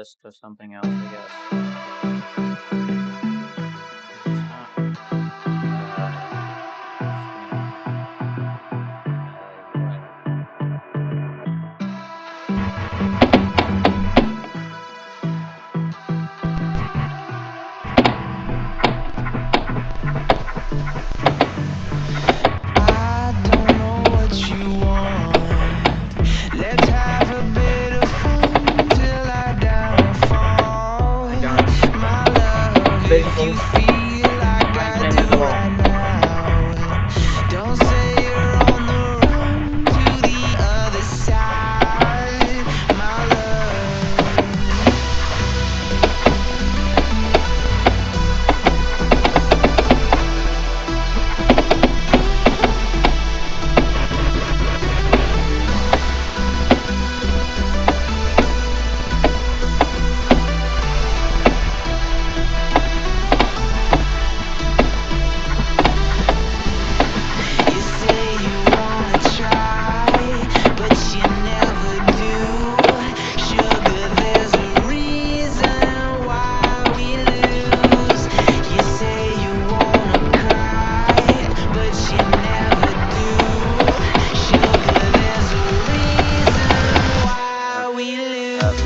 this to something else, I guess. 'Cause it's not, streaming. What? I don't know what you want. Let's have a bit of fun till I downfall. My love, if you feel like I do right now, don't say you're on the run to the other side. My love. You say you wanna try, but you never do. Sugar, there's a reason why we lose. You say you wanna cry, but you never do. Sugar, there's a reason why we lose.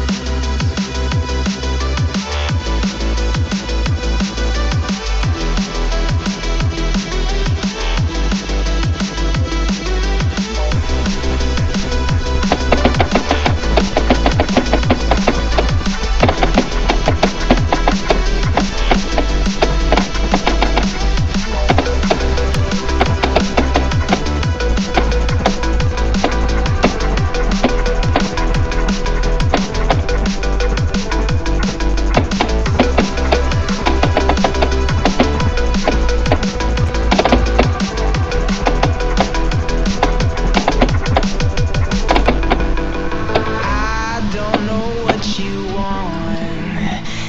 I don't know what you want.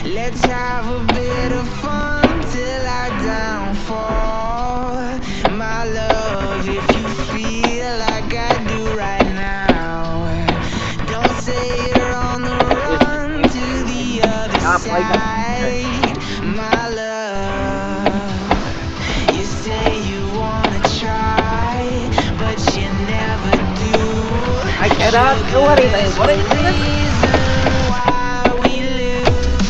Let's have a bit of fun till I downfall. My love, if you feel like I do right now, don't say you're on the run to the other side. My love, you say you wanna try, but you never do. I cannot do anything. What is this? Reason why we lose.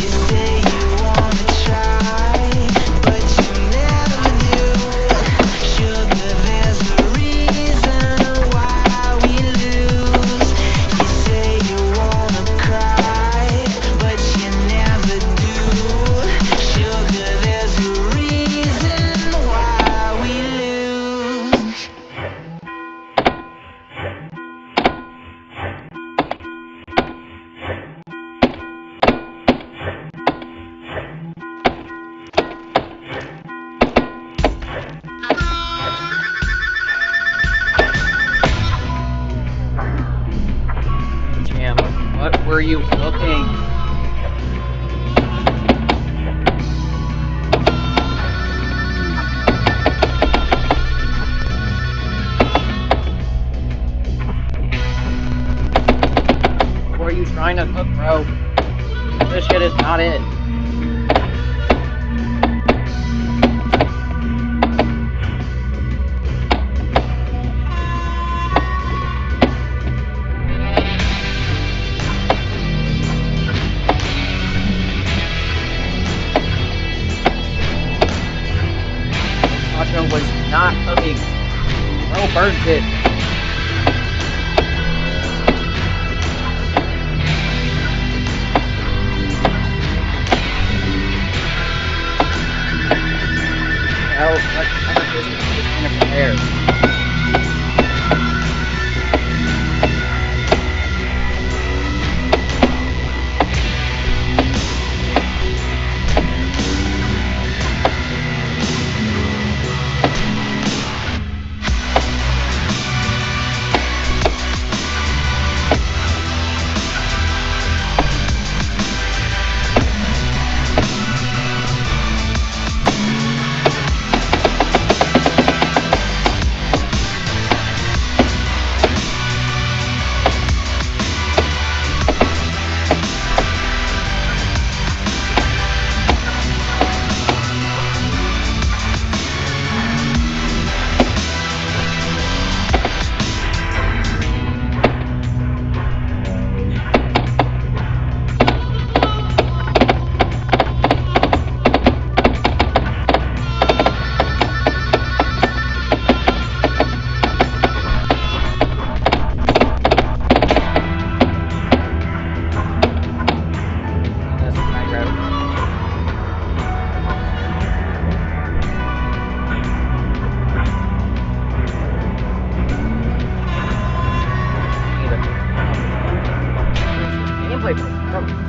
You say you wanna try, but you never do. Sugar, there's a reason why we lose. You say you wanna cry, but you never do. Sugar, there's a reason why we lose. Jam, what were you looking? What were you trying to cook, bro? This shit is not it. Taco was not cooking. Bro burnt it. Hell, what kind of business is this gonna prepare?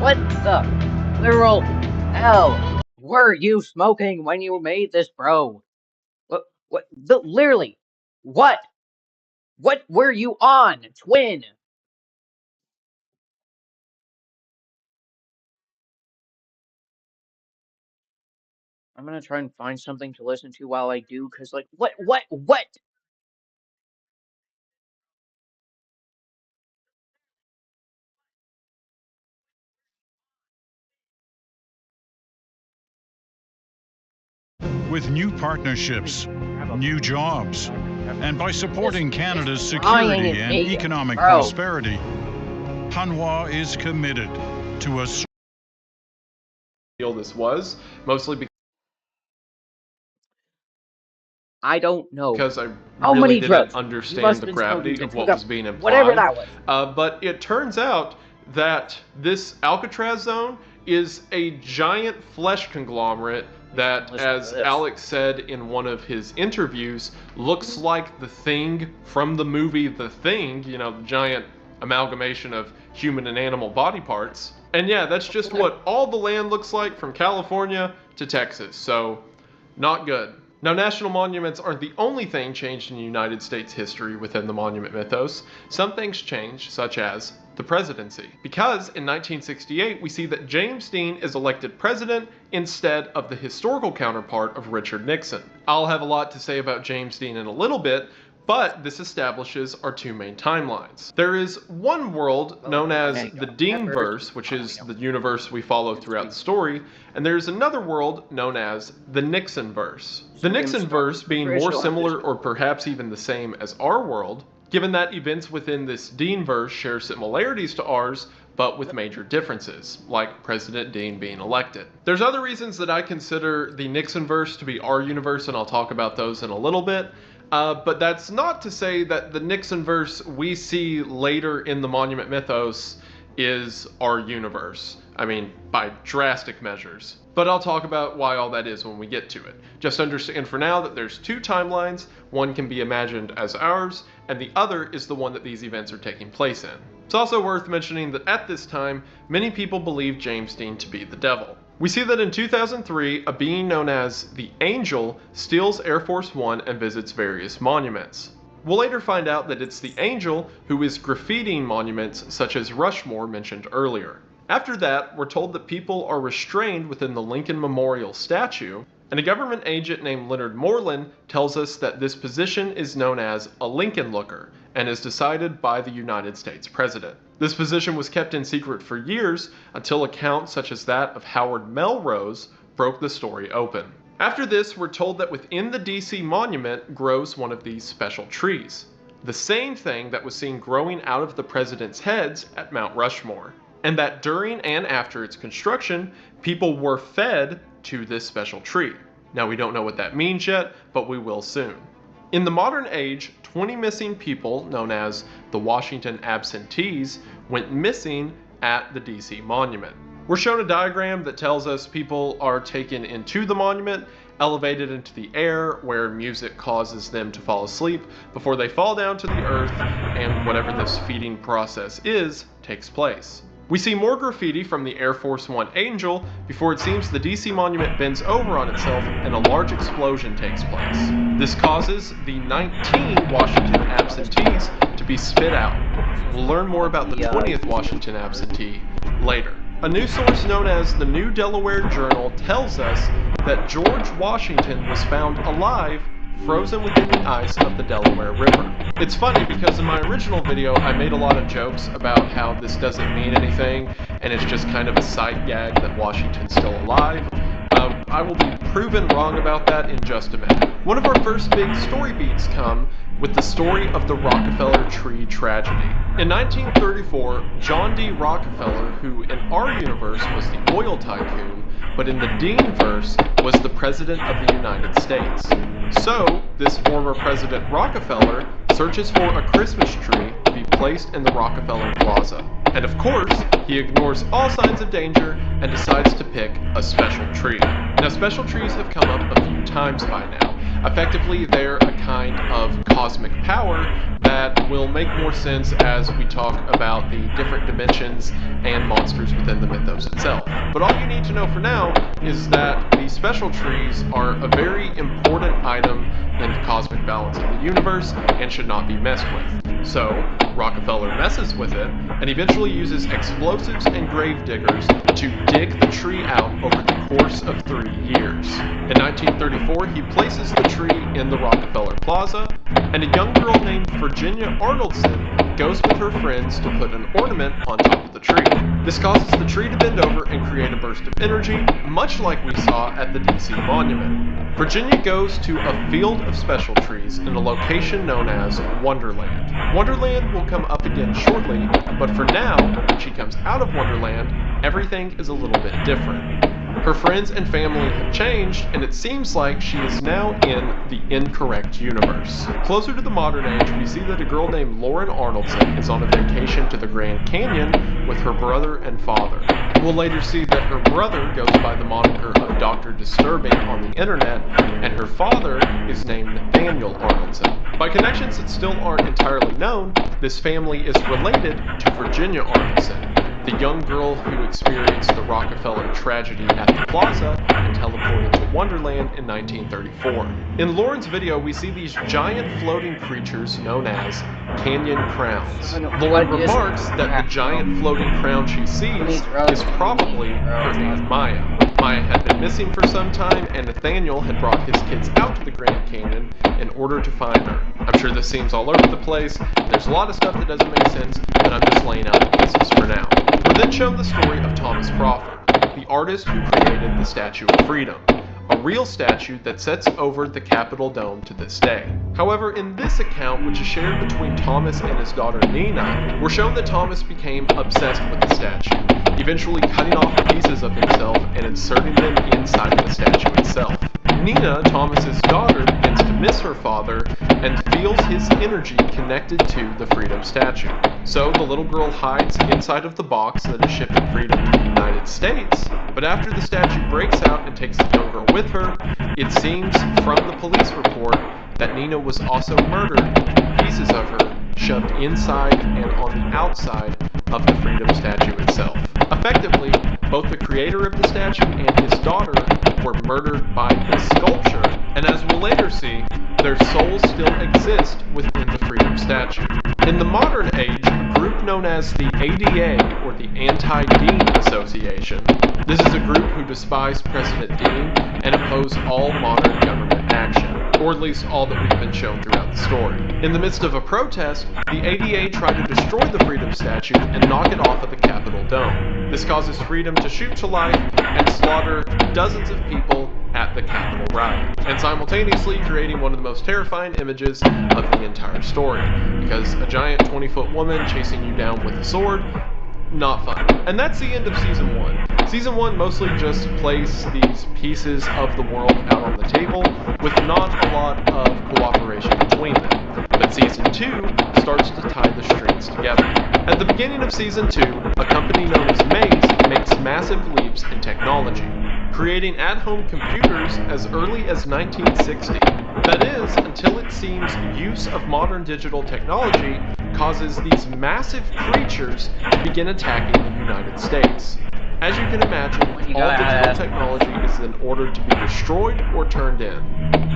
What the literal hell were you smoking when you made this, bro? Literally, what? What were you on, twin? I'm gonna try and find something to listen to while I do, cause like, what? With new partnerships, new jobs, and by supporting Canada's This crying security is and me, economic bro. prosperity, Hanwha is committed to a deal this was, mostly I don't know. because I How really many didn't drugs? You understand must the have been gravity smoking of to what the- was being implied. whatever that was. But it turns out that this Alcatraz zone is a giant flesh conglomerate that, Listen to as this. Alex said in one of his interviews, looks like the Thing from the movie The Thing, you know, the giant amalgamation of human and animal body parts. And yeah, that's just what all the land looks like from California to Texas, so not good. Now, national monuments aren't the only thing changed in United States history within the monument mythos. Some things change, such as the presidency. Because in 1968, we see that James Dean is elected president instead of the historical counterpart of Richard Nixon. I'll have a lot to say about James Dean in a little bit, but this establishes our two main timelines. There is one world known as the Dean-verse, which is the universe we follow throughout the story, and there's another world known as the Nixon-verse. The Nixon-verse being more similar or perhaps even the same as our world, given that events within this Dean-verse share similarities to ours, but with major differences, like President Dean being elected. There's other reasons that I consider the Nixon-verse to be our universe, and I'll talk about those in a little bit. But that's not to say that the Nixon-verse we see later in the monument mythos is our universe. I mean, by drastic measures. But I'll talk about why all that is when we get to it. Just understand for now that there's two timelines. One can be imagined as ours, and the other is the one that these events are taking place in. It's also worth mentioning that at this time, many people believe James Dean to be the devil. We see that in 2003, a being known as the Angel steals Air Force One and visits various monuments. We'll later find out that it's the Angel who is graffitiing monuments such as Rushmore mentioned earlier. After that, we're told that people are restrained within the Lincoln Memorial statue, and a government agent named Leonard Moreland tells us that this position is known as a Lincoln Looker and is decided by the United States President. This position was kept in secret for years until accounts such as that of Howard Melrose broke the story open. After this, we're told that within the DC monument grows one of these special trees, the same thing that was seen growing out of the president's heads at Mount Rushmore, and that during and after its construction, people were fed to this special tree. Now, we don't know what that means yet, but we will soon. In the modern age, 20 missing people, known as the Washington absentees, went missing at the DC monument. We're shown a diagram that tells us people are taken into the monument, elevated into the air, where music causes them to fall asleep before they fall down to the earth, and whatever this feeding process is, takes place. We see more graffiti from the Air Force One Angel before it seems the DC monument bends over on itself and a large explosion takes place. This causes the 19 Washington absentees to be spit out. We'll learn more about the 20th Washington absentee later. A news source known as the New Delaware Journal tells us that George Washington was found alive, frozen within the ice of the Delaware River. It's funny because in my original video I made a lot of jokes about how this doesn't mean anything and it's just kind of a sight gag that Washington's still alive. I will be proven wrong about that in just a minute. One of our first big story beats come with the story of the Rockefeller tree tragedy. In 1934, John D. Rockefeller, who in our universe was the oil tycoon, but in the Dean-verse was the President of the United States. So, this former President Rockefeller searches for a Christmas tree to be placed in the Rockefeller Plaza. And of course, he ignores all signs of danger and decides to pick a special tree. Now, special trees have come up a few times by now. Effectively, they're a kind of cosmic power that will make more sense as we talk about the different dimensions and monsters within the mythos itself. But all you need to know for now is that these special trees are a very important item in the cosmic balance of the universe and should not be messed with. So, Rockefeller messes with it and eventually uses explosives and grave diggers to dig the tree out over the course of 3 years. In 1934, he places the tree in the Rockefeller Plaza, and a young girl named Virginia Arnoldson goes with her friends to put an ornament on top of the tree. This causes the tree to bend over and create a burst of energy, much like we saw at the DC Monument. Virginia goes to a field of special trees in a location known as Wonderland. Wonderland will come up again shortly, but for now, when she comes out of Wonderland, everything is a little bit different. Her friends and family have changed, and it seems like she is now in the incorrect universe. Closer to the modern age, we see that a girl named Lauren Arnoldson is on a vacation to the Grand Canyon with her brother and father. We'll later see that her brother goes by the moniker of Dr. Disturbing on the internet, and her father is named Nathaniel Arnoldson. By connections that still aren't entirely known, this family is related to Virginia Arnoldson, the young girl who experienced the Rockefeller tragedy at the plaza and teleported to Wonderland in 1934. In Lauren's video, we see these giant floating creatures known as canyon crowns. Lauren remarks that the giant floating crown she sees is probably her Aunt Maya. Maya had been missing for some time, and Nathaniel had brought his kids out to the Grand Canyon in order to find her. I'm sure this seems all over the place, and there's a lot of stuff that doesn't make sense, but I'm just laying out the pieces for now. We're then shown the story of Thomas Crawford, the artist who created the Statue of Freedom, a real statue that sits over the Capitol Dome to this day. However, in this account, which is shared between Thomas and his daughter Nina, we're shown that Thomas became obsessed with the statue, eventually cutting off pieces of himself and inserting them inside of the statue itself. Nina, Thomas's daughter, begins to miss her father and feels his energy connected to the Freedom statue. So the little girl hides inside of the box that is shipping freedom to the United States, but after the statue breaks out and takes the young girl with her, it seems from the police report that Nina was also murdered, pieces of her shoved inside and on the outside of the Freedom statue itself. Effectively, both the creator of the statue and his daughter were murdered by his sculpture, and as we'll later see, their souls still exist within the Freedom statue. In the modern age, a group known as the ADA, or the Anti-Dean Association, this is a group who despise President Dean and oppose all modern government action, or at least all that we've been shown throughout the story. In the midst of a protest, the ADA tried to destroy the Freedom statue and knock it off of the Capitol Dome. This causes Freedom to shoot to life and slaughter dozens of people at the Capitol riot, and simultaneously creating one of the most terrifying images of the entire story, because a giant 20-foot woman chasing you down with a sword, not fun. And that's the end of Season 1. Season 1 mostly just plays these pieces of the world out on the table, with not a lot of cooperation between them. But Season 2 starts to tie the strings together. At the beginning of Season 2, a company known as Maze makes massive leaps in technology, creating at-home computers as early as 1960. That is, until it seems use of modern digital technology causes these massive creatures to begin attacking the United States. As you can imagine, all digital technology is then ordered to be destroyed or turned in.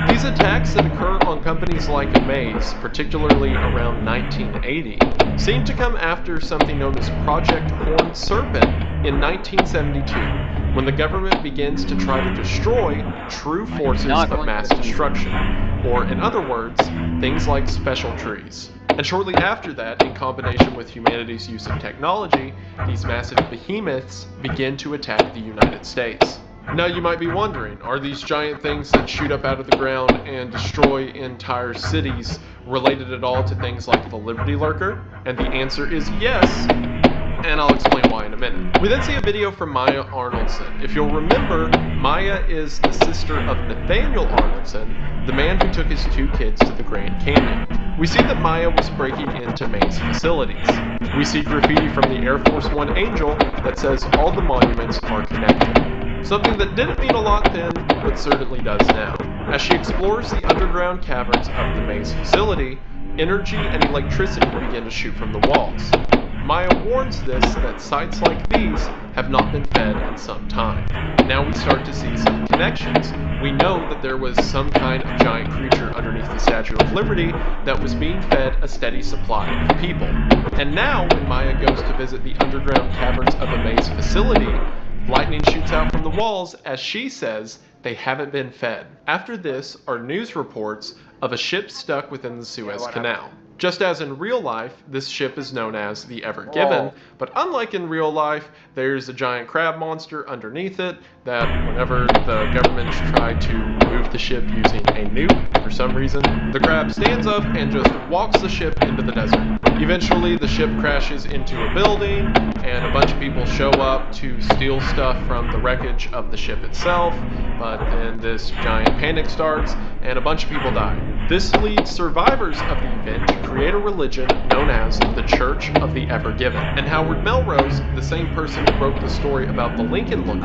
These attacks that occur on companies like Maze, particularly around 1980, seem to come after something known as Project Horned Serpent in 1972, when the government begins to try to destroy true forces of mass destruction, or in other words, things like special trees. And shortly after that, in combination with humanity's use of technology, these massive behemoths begin to attack the United States. Now you might be wondering, are these giant things that shoot up out of the ground and destroy entire cities related at all to things like the Liberty Lurker? And the answer is yes, and I'll explain why in a minute. We then see a video from Maya Arnoldson. If you'll remember, Maya is the sister of Nathaniel Arnoldson, the man who took his 2 kids to the Grand Canyon. We see that Maya was breaking into Maze facilities. We see graffiti from the Air Force One Angel that says all the monuments are connected. Something that didn't mean a lot then, but certainly does now. As she explores the underground caverns of the maze facility, energy and electricity begin to shoot from the walls. Maya warns this that sites like these have not been fed in some time. Now we start to see some connections. We know that there was some kind of giant creature underneath the Statue of Liberty that was being fed a steady supply of people. And now, when Maya goes to visit the underground caverns of a maze facility, lightning shoots out from the walls as she says they haven't been fed. After this are news reports of a ship stuck within the Suez Canal. Just as in real life, this ship is known as the Ever Given, but unlike in real life, there's a giant crab monster underneath it that whenever the government tried to move the ship using a nuke, for some reason, the crab stands up and just walks the ship into the desert. Eventually, the ship crashes into a building, and a bunch of people show up to steal stuff from the wreckage of the ship itself, but then this giant panic starts, and a bunch of people die. This leads survivors of the event to create a religion known as the Church of the Ever Given. And Howard Melrose, the same person who wrote the story about the Lincoln Looker,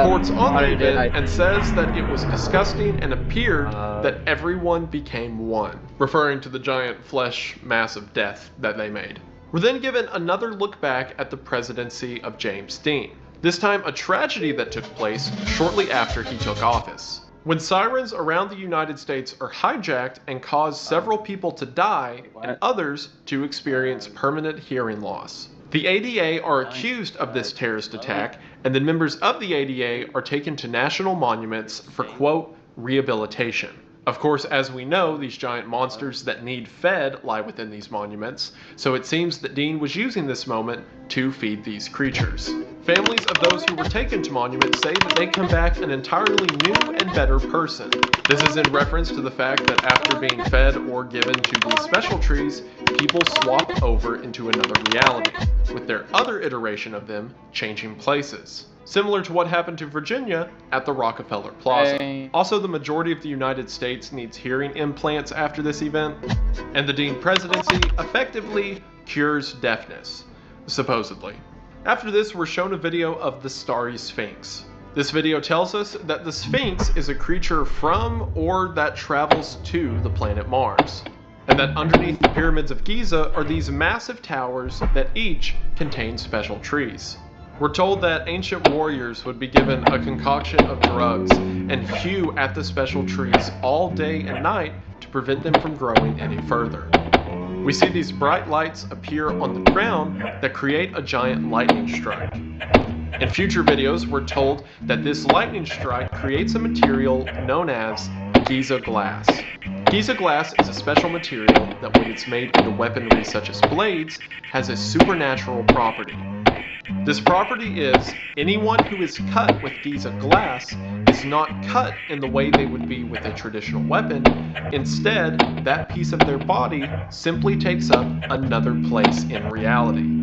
reports on the event and says that it was disgusting and appeared that everyone became one, referring to the giant flesh mass of death that they made. We're then given another look back at the presidency of James Dean, this time a tragedy that took place shortly after he took office. When sirens around the United States are hijacked and cause several people to die and others to experience permanent hearing loss. The ADA are accused of this terrorist attack, and then members of the ADA are taken to national monuments for, quote, rehabilitation. Of course, as we know, these giant monsters that need fed lie within these monuments, so it seems that Dean was using this moment to feed these creatures. Families of those who were taken to monuments say that they come back an entirely new and better person. This is in reference to the fact that after being fed or given to these special trees, people swap over into another reality, with their other iteration of them changing places. Similar to what happened to Virginia at the Rockefeller Plaza. Also, the majority of the United States needs hearing implants after this event, and the Dean presidency effectively cures deafness, supposedly. After this, we're shown a video of the Starry Sphinx. This video tells us that the Sphinx is a creature from or that travels to the planet Mars, and that underneath the pyramids of Giza are these massive towers that each contain special trees. We're told that ancient warriors would be given a concoction of drugs and hew at the special trees all day and night to prevent them from growing any further. We see these bright lights appear on the ground that create a giant lightning strike. In future videos, we're told that this lightning strike creates a material known as Giza glass. Giza glass is a special material that when it's made into weaponry such as blades, has a supernatural property. This property is, anyone who is cut with Giza glass is not cut in the way they would be with a traditional weapon. Instead, that piece of their body simply takes up another place in reality.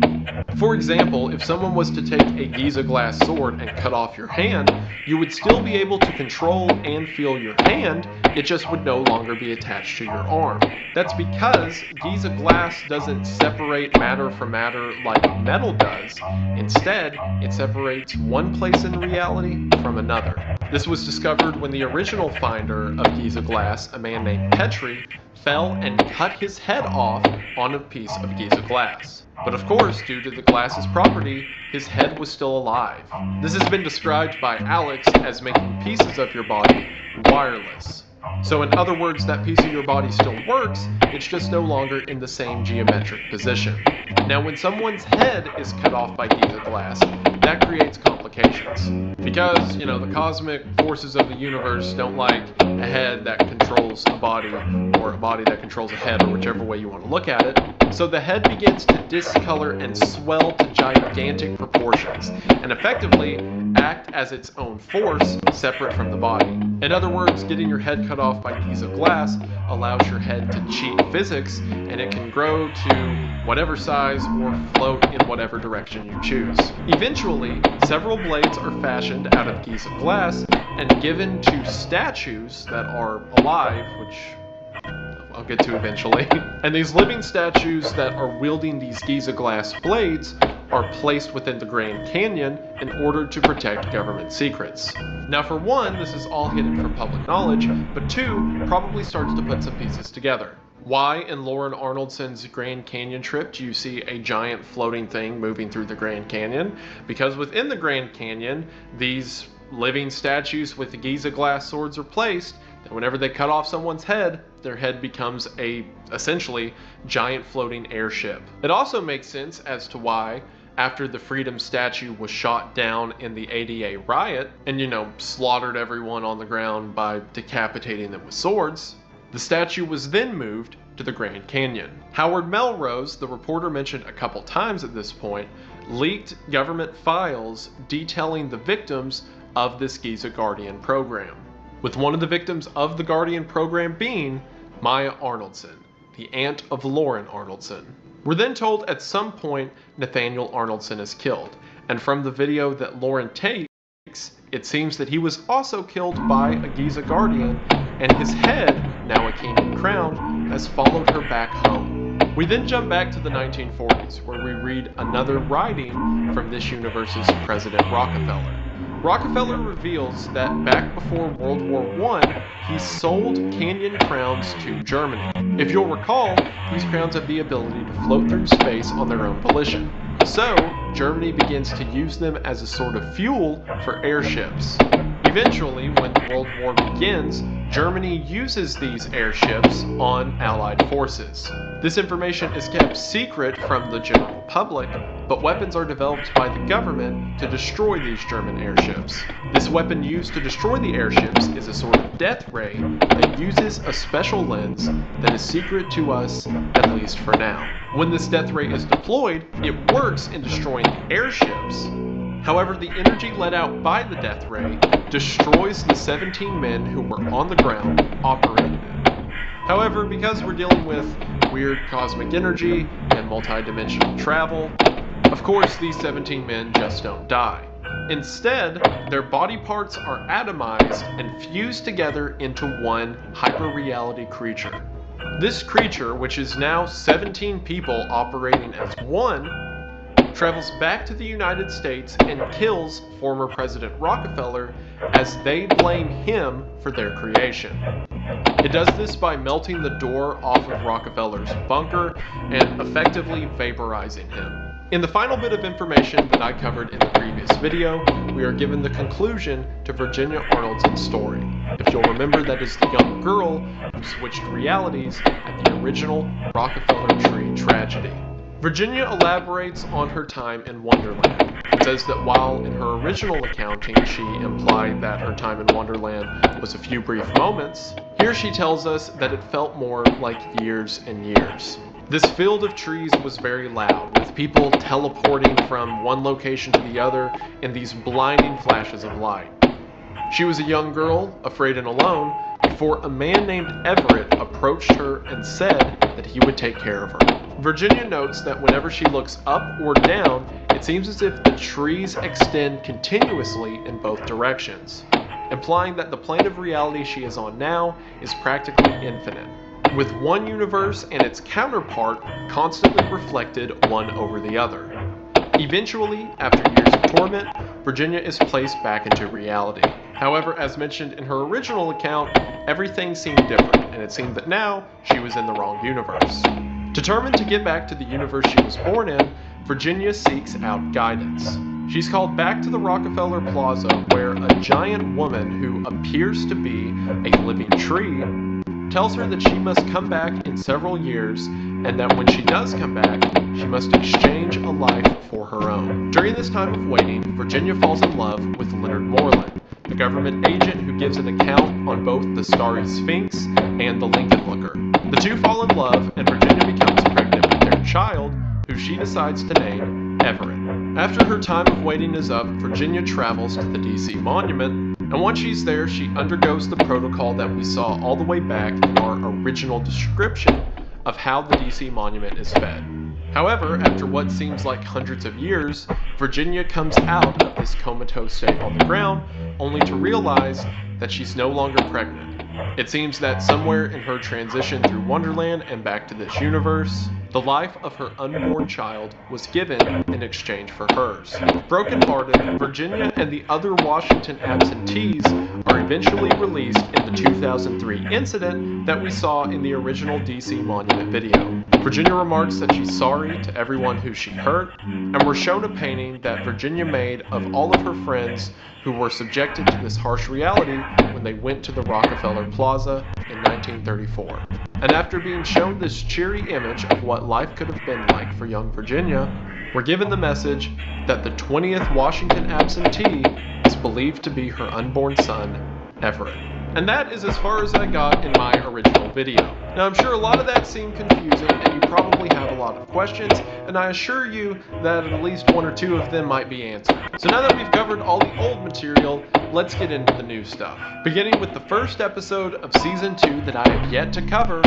For example, if someone was to take a Giza glass sword and cut off your hand, you would still be able to control and feel your hand, it just would no longer be attached to your arm. That's because Giza glass doesn't separate matter from matter like metal does. Instead, it separates one place in reality from another. This was discovered when the original finder of Giza glass, a man named Petrie, fell and cut his head off on a piece of Giza glass. But of course, due to the glass's property, his head was still alive. This has been described by Alex as making pieces of your body wireless. So in other words, that piece of your body still works, it's just no longer in the same geometric position. Now when someone's head is cut off by Giza glass, that creates complications. Because, the cosmic forces of the universe don't like a head that controls a body, or a body that controls a head, or whichever way you want to look at it. So the head begins to discolor and swell to gigantic proportions, and effectively act as its own force separate from the body. In other words, getting your head cut off by Giza glass allows your head to cheat physics, and it can grow to whatever size or float in whatever direction you choose. Eventually, several blades are fashioned out of Giza glass and given to statues that are alive, which get to eventually. And these living statues that are wielding these Giza glass blades are placed within the Grand Canyon in order to protect government secrets. Now for one, this is all hidden from public knowledge, but two, probably starts to put some pieces together. Why in Lauren Arnoldson's Grand Canyon trip do you see a giant floating thing moving through the Grand Canyon? Because within the Grand Canyon, these living statues with the Giza glass swords are placed, that whenever they cut off someone's head, their head becomes a, essentially, giant floating airship. It also makes sense as to why, after the Freedom statue was shot down in the ADA riot, and slaughtered everyone on the ground by decapitating them with swords, the statue was then moved to the Grand Canyon. Howard Melrose, the reporter mentioned a couple times at this point, leaked government files detailing the victims of this Giza Guardian program, with one of the victims of the Guardian program being Maya Arnoldson, the aunt of Lauren Arnoldson. We're then told at some point Nathaniel Arnoldson is killed, and from the video that Lauren takes, it seems that he was also killed by a Giza Guardian, and his head, now a Kenyan crown, has followed her back home. We then jump back to the 1940s, where we read another writing from this universe's President Rockefeller. Rockefeller reveals that back before World War I, he sold Kenyan crowns to Germany. If you'll recall, these crowns have the ability to float through space on their own volition. So, Germany begins to use them as a sort of fuel for airships. Eventually, when the World War begins, Germany uses these airships on Allied forces. This information is kept secret from the general public, but weapons are developed by the government to destroy these German airships. This weapon used to destroy the airships is a sort of death ray that uses a special lens that is secret to us, at least for now. When this death ray is deployed, it works in destroying the airships. However, the energy let out by the death ray destroys the 17 men who were on the ground operating it. However, because we're dealing with weird cosmic energy and multi-dimensional travel, of course these 17 men just don't die. Instead, their body parts are atomized and fused together into one hyper-reality creature. This creature, which is now 17 people operating as one, travels back to the United States and kills former President Rockefeller as they blame him for their creation. It does this by melting the door off of Rockefeller's bunker and effectively vaporizing him. In the final bit of information that I covered in the previous video, we are given the conclusion to Virginia Arnoldson's story. If you'll remember, that is the young girl who switched realities at the original Rockefeller Tree tragedy. Virginia elaborates on her time in Wonderland and says that while in her original accounting she implied that her time in Wonderland was a few brief moments, here she tells us that it felt more like years and years. This field of trees was very loud, with people teleporting from one location to the other in these blinding flashes of light. She was a young girl, afraid and alone, before a man named Everett approached her and said that he would take care of her. Virginia notes that whenever she looks up or down, it seems as if the trees extend continuously in both directions, implying that the plane of reality she is on now is practically infinite, with one universe and its counterpart constantly reflected one over the other. Eventually, after years of torment, Virginia is placed back into reality. However, as mentioned in her original account, everything seemed different, and it seemed that now she was in the wrong universe. Determined to get back to the universe she was born in, Virginia seeks out guidance. She's called back to the Rockefeller Plaza, where a giant woman who appears to be a living tree tells her that she must come back in several years, and that when she does come back, she must exchange a life for her own. During this time of waiting, Virginia falls in love with Leonard Moreland, a government agent who gives an account on both the Starry Sphinx and the Lincoln Looker. The two fall in love, and Virginia becomes pregnant with their child, who she decides to name Everett. After her time of waiting is up, Virginia travels to the DC Monument, and once she's there, she undergoes the protocol that we saw all the way back in our original description of how the DC Monument is fed. However, after what seems like hundreds of years, Virginia comes out of this comatose state on the ground, only to realize that she's no longer pregnant. It seems that somewhere in her transition through Wonderland and back to this universe, the life of her unborn child was given in exchange for hers. Brokenhearted, Virginia and the other Washington absentees are eventually released in the 2003 incident that we saw in the original DC Monument video. Virginia remarks that she's sorry to everyone who she hurt, and we're shown a painting that Virginia made of all of her friends who were subjected to this harsh reality when they went to the Rockefeller Plaza in 1934. And after being shown this cheery image of what life could have been like for young Virginia, we're given the message that the 20th Washington absentee is believed to be her unborn son, Everett. And that is as far as I got in my original video. Now I'm sure a lot of that seemed confusing and you probably have a lot of questions, and I assure you that at least one or two of them might be answered. So now that we've covered all the old material, let's get into the new stuff. Beginning with the first episode of Season 2 that I have yet to cover,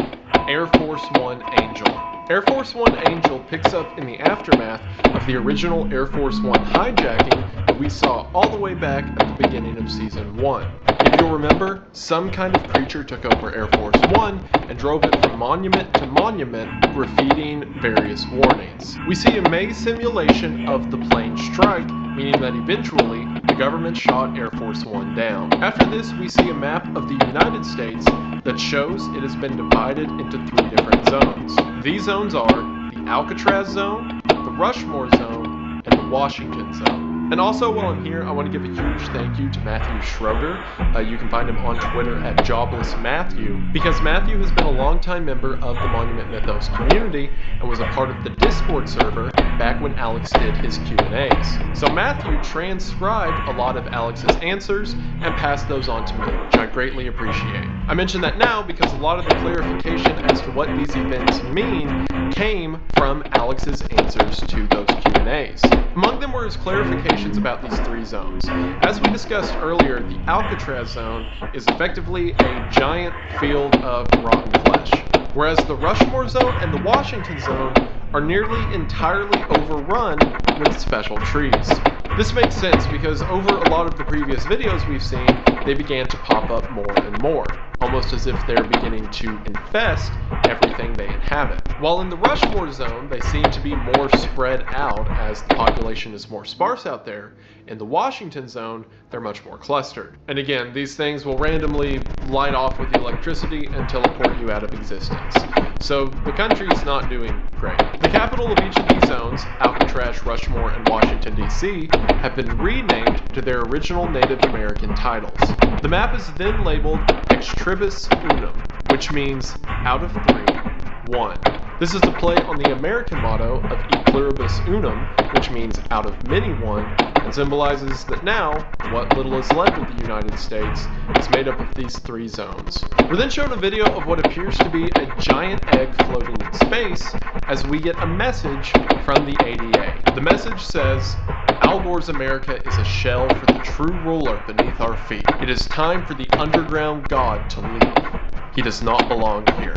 Air Force One Angel. Air Force One Angel picks up in the aftermath of the original Air Force One hijacking that we saw all the way back at the beginning of Season 1. If you'll remember, some kind of creature took over Air Force One and drove it from monument to monument, graffitiing various warnings. We see a maze simulation of the plane strike, meaning that eventually the government shot Air Force One down. After this, we see a map of the United States that shows it has been divided into 3 different zones. These zones are the Alcatraz Zone, the Rushmore Zone, and the Washington Zone. And also, while I'm here, I want to give a huge thank you to Matthew Schroeder. You can find him on Twitter at JoblessMatthew, because Matthew has been a longtime member of the Monument Mythos community and was a part of the Discord server back when Alex did his Q&As. So Matthew transcribed a lot of Alex's answers and passed those on to me, which I greatly appreciate. I mention that now because a lot of the clarification as to what these events mean came from Alex's answers to those Q&As. Among them were his clarifications about these 3 zones. As we discussed earlier, the Alcatraz Zone is effectively a giant field of rotten flesh, whereas the Rushmore Zone and the Washington Zone are nearly entirely overrun with special trees. This makes sense because over a lot of the previous videos we've seen, they began to pop up more and more, almost as if they're beginning to infest everything they inhabit. While in the Rushmore Zone, they seem to be more spread out as the population is more sparse out there. In the Washington Zone, they're much more clustered. And again, these things will randomly light off with electricity and teleport you out of existence. So the country is not doing great. The capital of each of these zones, Alcatraz, Rushmore, and Washington, D.C., have been renamed to their original Native American titles. The map is then labeled Extribus Unum, which means out of 3, 1. This is a play on the American motto of E pluribus unum, which means out of many one, and symbolizes that now, what little is left of the United States is made up of these 3 zones. We're then shown a video of what appears to be a giant egg floating in space as we get a message from the ADA. The message says, Al Gore's America is a shell for the true ruler beneath our feet. It is time for the underground god to leave. He does not belong here.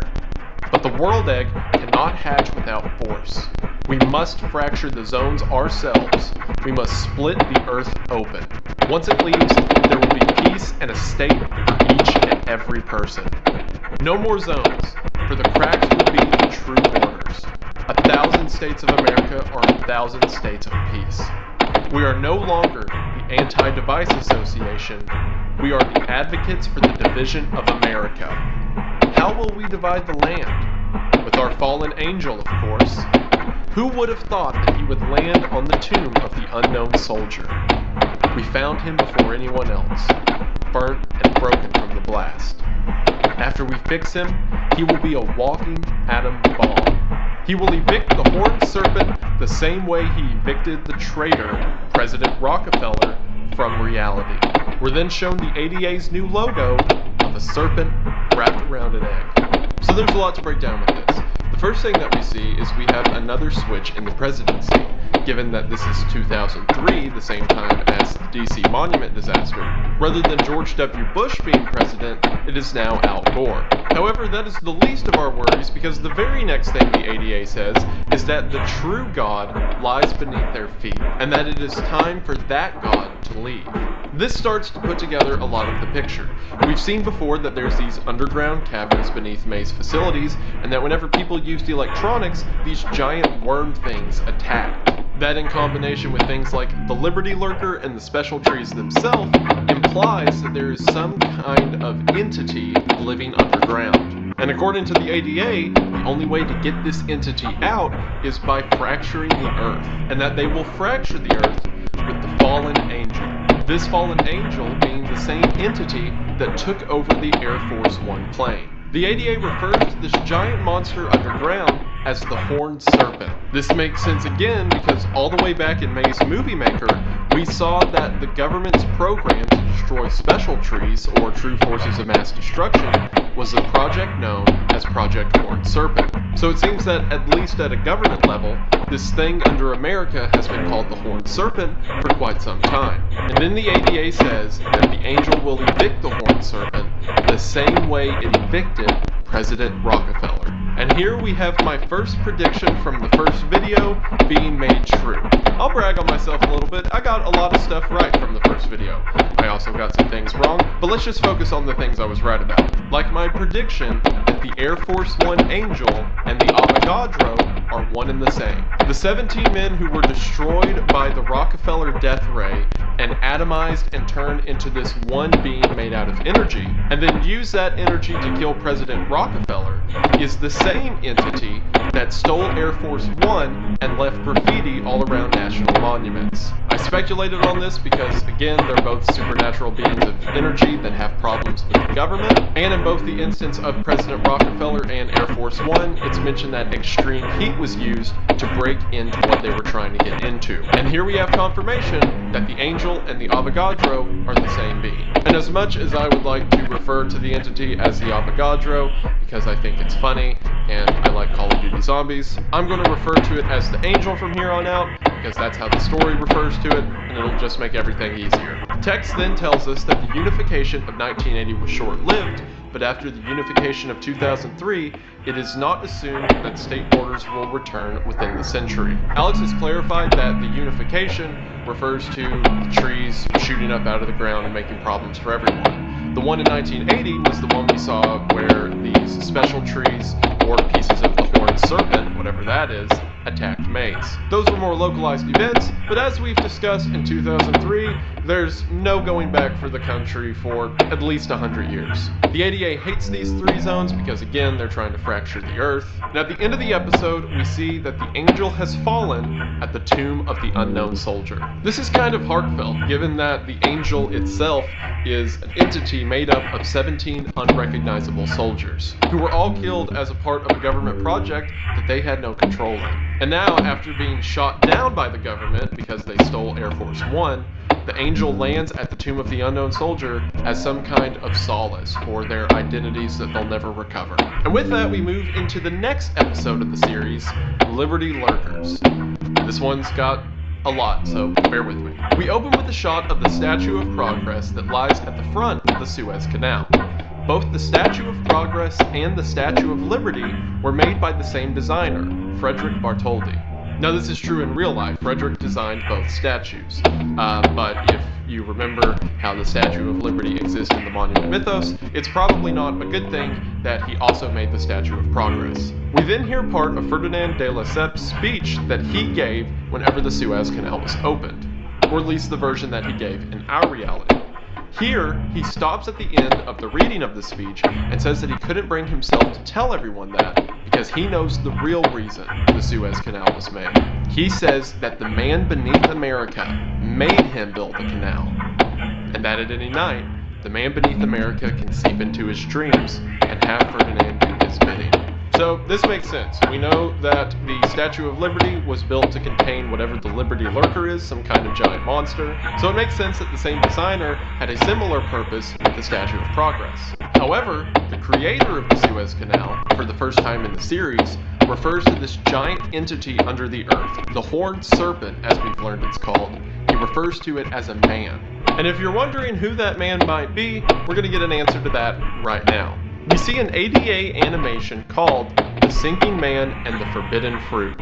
But the world egg cannot hatch without force. We must fracture the zones ourselves. We must split the earth open. Once it leaves, there will be peace and a state for each and every person. No more zones, for the cracks will be the true borders. 1,000 states of America are 1,000 states of peace. We are no longer the Anti-Device Association. We are the advocates for the division of America. How will we divide the land? With our fallen angel, of course. Who would have thought that he would land on the tomb of the unknown soldier? We found him before anyone else, burnt and broken from the blast. After we fix him, he will be a walking atom bomb. He will evict the horned serpent the same way he evicted the traitor, President Rockefeller, from reality. We're then shown the ADA's new logo of a serpent wrapped around an egg. So there's a lot to break down with this. The first thing that we see is we have another switch in the presidency. Given that this is 2003, the same time as the DC Monument disaster, rather than George W. Bush being president, it is now Al Gore. However, that is the least of our worries because the very next thing the ADA says is that the true God lies beneath their feet, and that it is time for that God to leave. This starts to put together a lot of the picture. We've seen before that there's these underground caverns beneath May's facilities, and that whenever people used electronics, these giant worm things attacked. That, in combination with things like the Liberty Lurker and the Special Trees themselves, implies that there is some kind of entity living underground. And according to the ADA, the only way to get this entity out is by fracturing the Earth, and that they will fracture the Earth with the fallen angel. This fallen angel being the same entity that took over the Air Force One plane. The ADA refers to this giant monster underground as the Horned Serpent. This makes sense again because all the way back in May's Movie Maker, we saw that the government's program to destroy Special Trees, or True Forces of Mass Destruction, was a project known as Project Horned Serpent. So it seems that, at least at a government level, this thing under America has been called the Horned Serpent for quite some time. And then the ADA says that the angel will evict the Horned Serpent the same way it evicted President Rockefeller. And here we have my first prediction from the first video being made true. I'll brag on myself a little bit. I got a lot of stuff right from the first video. I also got some things wrong, but let's just focus on the things I was right about. Like my prediction that the Air Force One Angel and the Avogadro are one and the same. The 17 men who were destroyed by the Rockefeller death ray and atomized and turned into this one being made out of energy, and then use that energy to kill President Rockefeller, is the same entity that stole Air Force One and left graffiti all around national monuments. I speculated on this because, again, they're both supernatural beings of energy that have problems with the government, and in both the instance of President Rockefeller and Air Force One, it's mentioned that extreme heat was used to break into what they were trying to get into. And here we have confirmation that the Angel and the Avogadro are the same being. And as much as I would like to refer to the entity as the Avogadro, because I think it's funny, and I like Call of Duty Zombies, I'm going to refer to it as the Angel from here on out, because that's how the story refers to it, and it'll just make everything easier. Text then tells us that the unification of 1980 was short-lived, but after the unification of 2003, it is not assumed that state borders will return within the century. Alex has clarified that the unification refers to the trees shooting up out of the ground and making problems for everyone. The one in 1980 was the one we saw where these Special Trees, or pieces of the Horned Serpent, whatever that is, attacked Mays. Those were more localized events, but as we've discussed in 2003, there's no going back for the country for at least 100 years. The ADA hates these three zones because, again, they're trying to fracture the Earth. And at the end of the episode, we see that the angel has fallen at the tomb of the unknown soldier. This is kind of heartfelt, given that the angel itself is an entity made up of 17 unrecognizable soldiers, who were all killed as a part of a government project that they had no control in. And now, after being shot down by the government because they stole Air Force One, the angel lands at the tomb of the unknown soldier as some kind of solace for their identities that they'll never recover. And with that, we move into the next episode of the series, Liberty Lurkers. This one's got a lot, so bear with me. We open with a shot of the Statue of Progress that lies at the front of the Suez Canal. Both the Statue of Progress and the Statue of Liberty were made by the same designer, Frederick Bartholdi. Now, this is true in real life. Frederick designed both statues. But if you remember how the Statue of Liberty exists in the Monument mythos, it's probably not a good thing that he also made the Statue of Progress. We then hear part of Ferdinand de Lesseps' speech that he gave whenever the Suez Canal was opened, or at least the version that he gave in our reality. Here, he stops at the end of the reading of the speech and says that he couldn't bring himself to tell everyone that because he knows the real reason the Suez Canal was made. He says that the man beneath America made him build the canal, and that at any night, the man beneath America can seep into his dreams and have Ferdinand do his bidding. So this makes sense. We know that the Statue of Liberty was built to contain whatever the Liberty Lurker is, some kind of giant monster. So it makes sense that the same designer had a similar purpose with the Statue of Progress. However, the creator of the Suez Canal, for the first time in the series, refers to this giant entity under the earth, the Horned Serpent, as we've learned it's called. He refers to it as a man. And if you're wondering who that man might be, we're going to get an answer to that right now. We see an ADA animation called The Sinking Man and the Forbidden Fruit.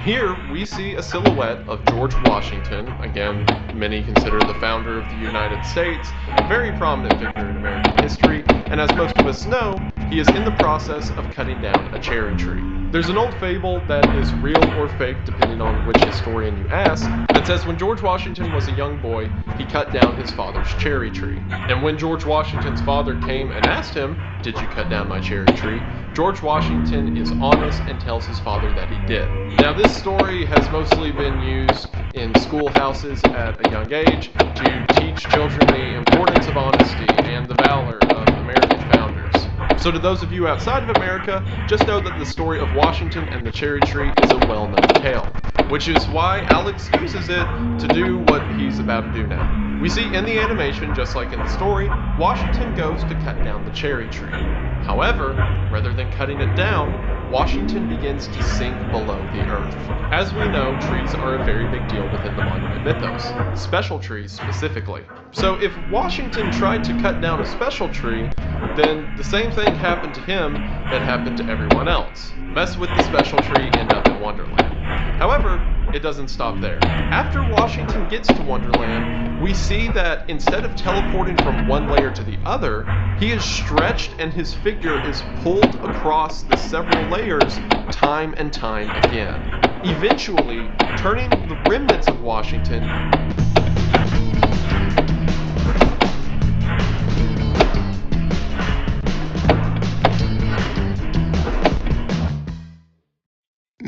Here we see a silhouette of George Washington, again, many consider the founder of the United States, a very prominent figure in American history, and as most of us know, he is in the process of cutting down a cherry tree. There's an old fable that is real or fake depending on which historian you ask, that says when George Washington was a young boy, he cut down his father's cherry tree. And when George Washington's father came and asked him, "Did you cut down my cherry tree?" George Washington is honest and tells his father that he did. Now this story has mostly been used in schoolhouses at a young age to teach children the importance of honesty and the valor of American founders. So to those of you outside of America, just know that the story of Washington and the cherry tree is a well-known tale, which is why Alex uses it to do what he's about to do now. We see in the animation, just like in the story, Washington goes to cut down the cherry tree. However, rather than cutting it down, Washington begins to sink below the earth. As we know, trees are a very big deal within the monument mythos, special trees specifically. So if Washington tried to cut down a special tree, then the same thing happened to him that happened to everyone else. Mess with the special tree, end up in Wonderland. However, it doesn't stop there. After Washington gets to Wonderland, we see that instead of teleporting from one layer to the other, he is stretched and his figure is pulled across the several layers time and time again, eventually turning the remnants of Washington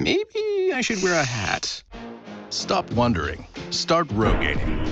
Maybe I should wear a hat. Stop wondering. Start rogating.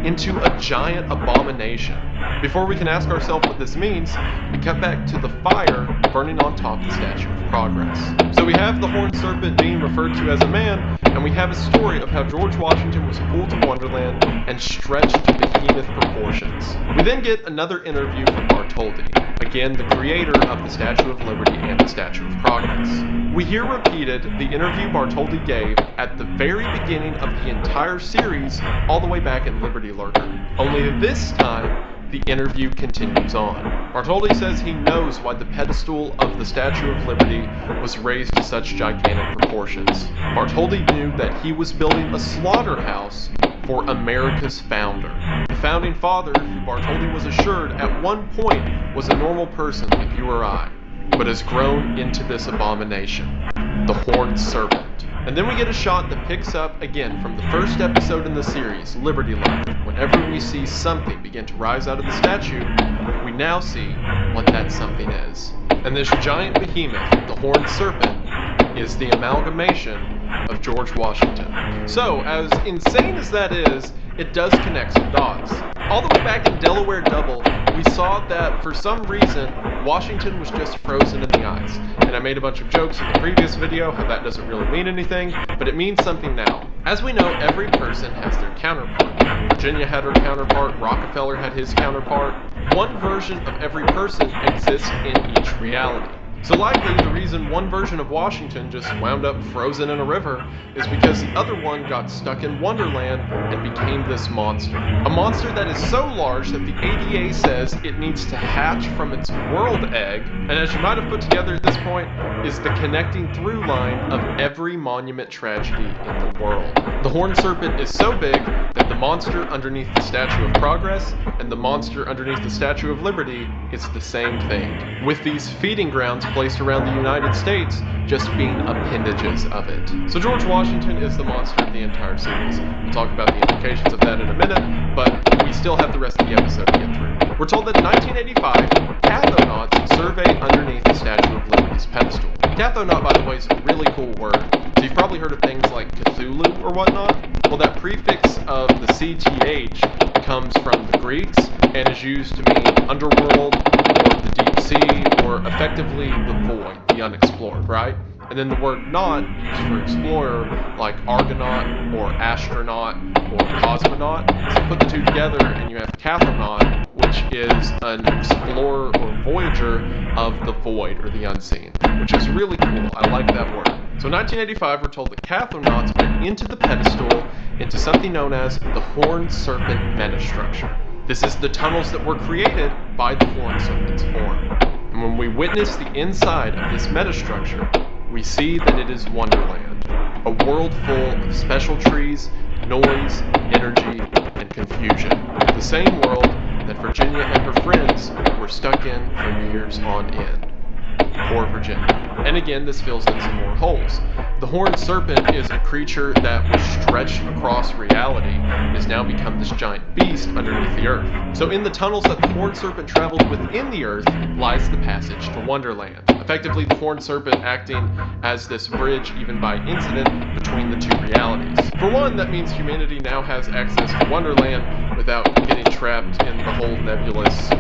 into a giant abomination. Before we can ask ourselves what this means, we cut back to the fire burning on top of the Statue of Progress. So we have the horned serpent being referred to as a man, and we have a story of how George Washington was pulled to Wonderland and stretched to behemoth proportions. We then get another interview from Bartholdi, again the creator of the Statue of Liberty and the Statue of Progress. We hear repeated the interview Bartholdi gave at the very beginning of the entire series, all the way back in Liberty Lurker. Only this time, the interview continues on. Bartholdi says he knows why the pedestal of the Statue of Liberty was raised to such gigantic proportions. Bartholdi knew that he was building a slaughterhouse for America's founder. The founding father, who Bartholdi was assured at one point was a normal person like you or I, but has grown into this abomination, the Horned Serpent. And then we get a shot that picks up again from the first episode in the series, Liberty Lurker. Whenever we see something begin to rise out of the statue, we now see what that something is. And this giant behemoth, the Horned Serpent, is the amalgamation of George Washington. So, as insane as that is, it does connect some dots. All the way back in Delaware Double, we saw that for some reason, Washington was just frozen in the ice. And I made a bunch of jokes in the previous video how that doesn't really mean anything, but it means something now. As we know, every person has their counterpart. Virginia had her counterpart, Rockefeller had his counterpart. One version of every person exists in each reality. So likely the reason one version of Washington just wound up frozen in a river is because the other one got stuck in Wonderland and became this monster. A monster that is so large that the ADA says it needs to hatch from its world egg, and as you might have put together at this point, is the connecting through line of every monument tragedy in the world. The Horned Serpent is so big that the monster underneath the Statue of Progress and the monster underneath the Statue of Liberty is the same thing, with these feeding grounds placed around the United States just being appendages of it. So George Washington is the monster of the entire series. We'll talk about the implications of that in a minute, but we still have the rest of the episode to get through. We're told that in 1985, cathonauts survey underneath the Statue of Liberty's pedestal. Cathonaut, by the way, is a really cool word. So you've probably heard of things like Cthulhu or whatnot. Well, that prefix of the CTH comes from the Greeks and is used to mean underworld or the deep sea or effectively the void, the unexplored, right? And then the word naut used for explorer like Argonaut or astronaut or cosmonaut. So put the two together and you have cathonaut, which is an explorer or voyager of the void or the unseen, which is really cool. I like that word. So in 1985, we're told that cathonauts went into the pedestal into something known as the Horned Serpent metastructure. This is the tunnels that were created by the Horned Serpent's horn. And when we witness the inside of this metastructure, we see that it is Wonderland, a world full of special trees, noise, energy, and confusion. The same world that Virginia and her friends were stuck in for years on end. Poor Virginia. And again, this fills in some more holes. The Horned Serpent is a creature that was stretched across reality and has now become this giant beast underneath the earth. So in the tunnels that the Horned Serpent traveled within the earth lies the passage to Wonderland. Effectively, the Horned Serpent acting as this bridge, even by incident, between the two realities. For one, that means humanity now has access to Wonderland without getting trapped in the whole nebulous,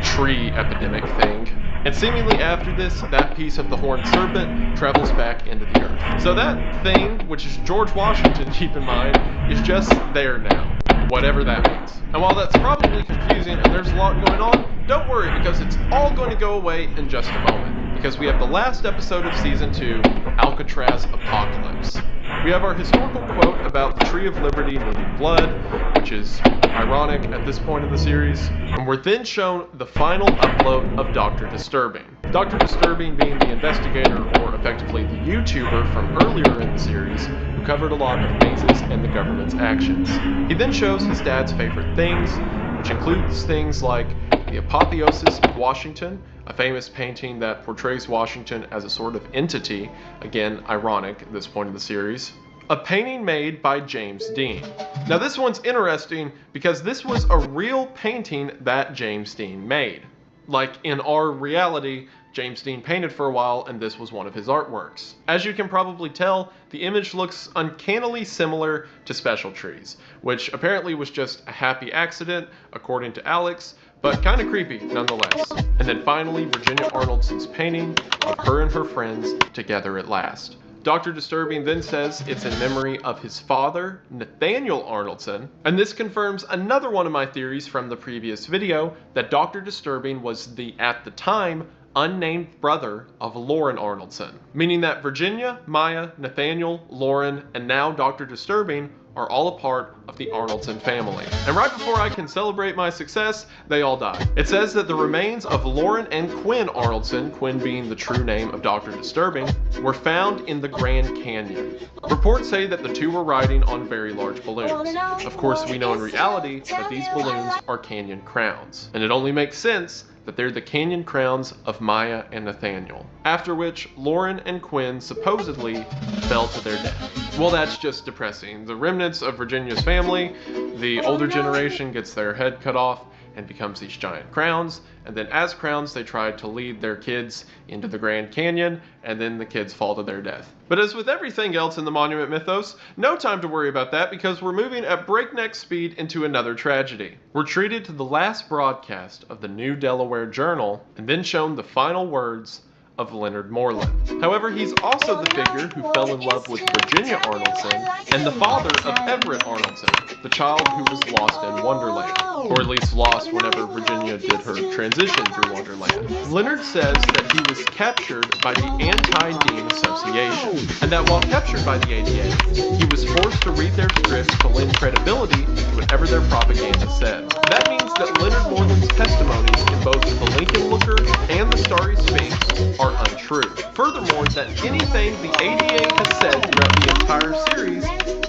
tree epidemic thing. And seemingly after this, that piece of the Horned Serpent travels back into the earth. So that thing, which is George Washington, keep in mind, is just there now, whatever that means. And while that's probably confusing and there's a lot going on, don't worry, because it's all going to go away in just a moment. Because we have the last episode of Season 2, Alcatraz Apocalypse. We have our historical quote about the Tree of Liberty needing blood, which is ironic at this point in the series, and we're then shown the final upload of Dr. Disturbing. Dr. Disturbing being the investigator, or effectively the YouTuber from earlier in the series, who covered a lot of mazes and the government's actions. He then shows his dad's favorite things, which includes things like the Apotheosis of Washington, a famous painting that portrays Washington as a sort of entity, again ironic at this point in the series, a painting made by James Dean. Now this one's interesting because this was a real painting that James Dean made. Like in our reality, James Dean painted for a while and this was one of his artworks. As you can probably tell, the image looks uncannily similar to Special Trees, which apparently was just a happy accident, according to Alex, but kind of creepy nonetheless. And then finally, Virginia Arnoldson's painting of her and her friends together at last. Dr. Disturbing then says it's in memory of his father, Nathaniel Arnoldson, and this confirms another one of my theories from the previous video, that Dr. Disturbing was the, at the time, unnamed brother of Lauren Arnoldson, meaning that Virginia, Maya, Nathaniel, Lauren, and now Dr. Disturbing are all a part of the Arnoldson family. And right before I can celebrate my success, they all die. It says that the remains of Lauren and Quinn Arnoldson, Quinn being the true name of Dr. Disturbing, were found in the Grand Canyon. Reports say that the two were riding on very large balloons. Of course, we know in reality that these balloons are canyon crowns, and it only makes sense that they're the canyon crowns of Maya and Nathaniel. After which, Lauren and Quinn supposedly fell to their death. Well, that's just depressing. The remnants of Virginia's family, the older generation gets their head cut off and becomes these giant crowns, and then as crowns they try to lead their kids into the Grand Canyon, and then the kids fall to their death. But as with everything else in the Monument mythos, no time to worry about that because we're moving at breakneck speed into another tragedy. We're treated to the last broadcast of the New Delaware Journal, and then shown the final words of Leonard Moreland. However, he's also the figure who fell in love with Virginia Arnoldson and the father of Everett Arnoldson, the child who was lost in Wonderland, or at least lost whenever Virginia did her transition through Wonderland. Leonard says that he was captured by the Anti-Dean Association, and that while captured by the ADA, he was forced to read their scripts to lend credibility to whatever their propaganda said. That means that Leonard Moreland's testimonies in both the Lincoln Looker and the Starry Sphinx are untrue. Furthermore, that anything the ADA has said throughout the entire series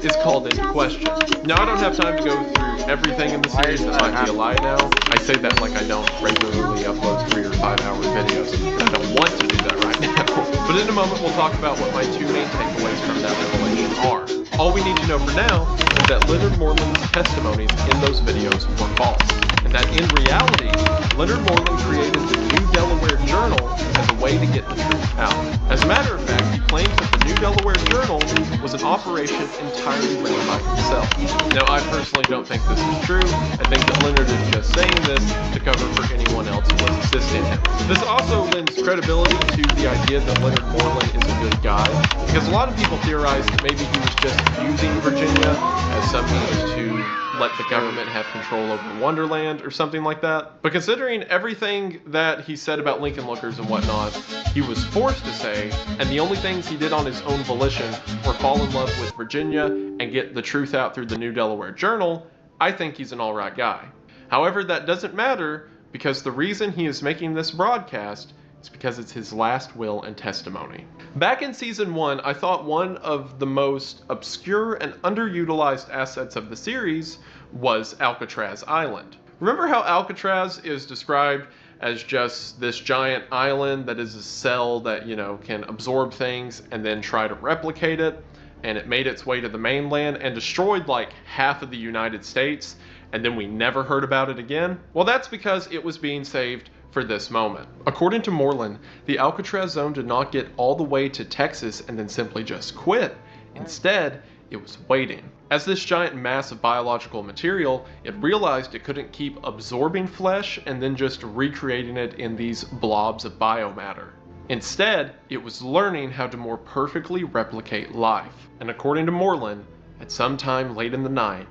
is called into question. Now, I don't have time to go through everything in the series that might be a lie now. I say that like I don't regularly upload 3 or 5 hour videos, and I don't want to do that right now. But in a moment, we'll talk about what my 2 main takeaways from that revelation are. All we need to know for now is that Leonard Moreland's testimonies in those videos were false, and that in reality, Leonard Moreland created the New Delaware Journal as a way to get the truth out. As a matter of fact, he claims that the New Delaware Journal was an operation entirely run by himself. Now, I personally don't think this is true. I think that Leonard is just saying this to cover for anyone else who was assisting him. This also lends credibility to the idea that Leonard Moreland is a good guy, because a lot of people theorize that maybe he was just using Virginia as some means to let the government have control over Wonderland or something like that. But considering everything that he said about Lincoln Lookers and whatnot, he was forced to say, and the only things he did on his own volition were fall in love with Virginia and get the truth out through the New Delaware Journal, I think he's an alright guy. However, that doesn't matter because the reason he is making this broadcast is because it's his last will and testimony. Back in season 1, I thought one of the most obscure and underutilized assets of the series was Alcatraz Island. Remember how Alcatraz is described as just this giant island that is a cell that, can absorb things and then try to replicate it, and it made its way to the mainland and destroyed like half of the United States, and then we never heard about it again? Well, that's because it was being saved for this moment. According to Moreland, the Alcatraz zone did not get all the way to Texas and then simply just quit. Instead, it was waiting. As this giant mass of biological material, it realized it couldn't keep absorbing flesh and then just recreating it in these blobs of biomatter. Instead, it was learning how to more perfectly replicate life. And according to Moreland, at some time late in the night,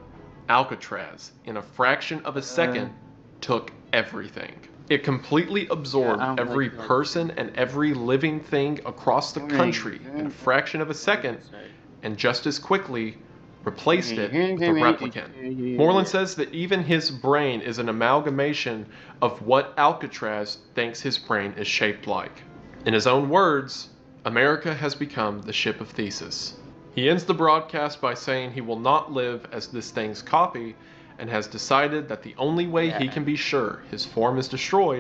Alcatraz, in a fraction of a second, took everything. It completely absorbed every person and every living thing across the country in a fraction of a second, and just as quickly replaced it with a replicant. Moreland says that even his brain is an amalgamation of what Alcatraz thinks his brain is shaped like. In his own words, America has become the ship of Theseus. He ends the broadcast by saying he will not live as this thing's copy and has decided that the only way he can be sure his form is destroyed